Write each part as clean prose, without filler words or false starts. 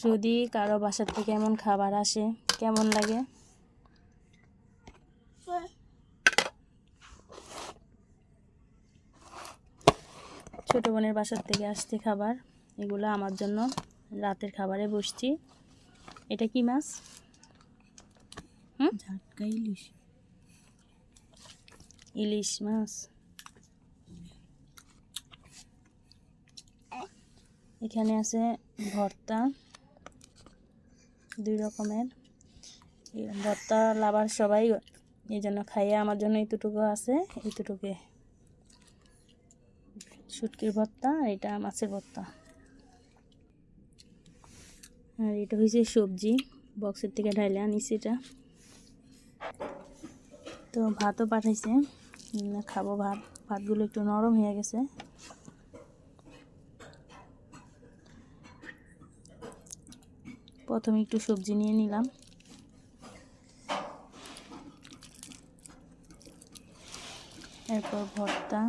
যদি কারো বাসার থেকে এমন খাবার আসে কেমন লাগে? ছোট বোনের বাসার থেকে আসছে খাবার, এগুলো আমার জন্য রাতের খাবারে বসছি। এটা কি মাছ? ঝাটকা ইলিশ। ইলিশ মাছ। এখানে আছে ভর্তা, 2 রকমের। ভর্তা লাভার সবাই, এই জন্য খাইয়ে আমার জন্য এতটুকু আছে, এতটুকু শুটকির ভর্তা, আর এটা মাছের ভর্তা। আর এটা হয়েছে সবজি, বক্সের থেকে ঢাইলে আনিছি এটা। তো ভাতও পাঠাইছে, খাবো ভাত। ভাতগুলো একটু নরম হয়ে গেছে। প্রথমে একটু সবজি নিয়ে নিলাম, এরপর ভর্তা,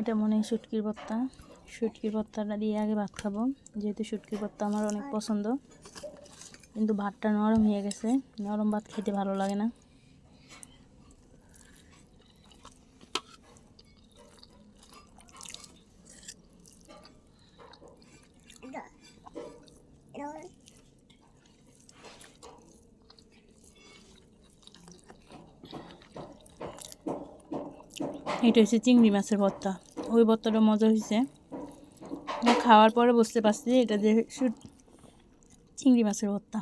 এটা মনে হয় শুটকির ভর্তা। শুটকির ভর্তাটা দিয়ে আগে ভাত খাবো, যেহেতু শুটকির ভর্তা আমার অনেক পছন্দ। কিন্তু ভাতটা নরম হয়ে গেছে, নরম ভাত খেতে ভালো লাগে না। এটা হচ্ছে চিংড়ি মাছের ভর্তা। ওই ভর্তাটা মজা হয়েছে, খাওয়ার পরে বুঝতে পারছি এটা যে চিংড়ি মাছের ভর্তা।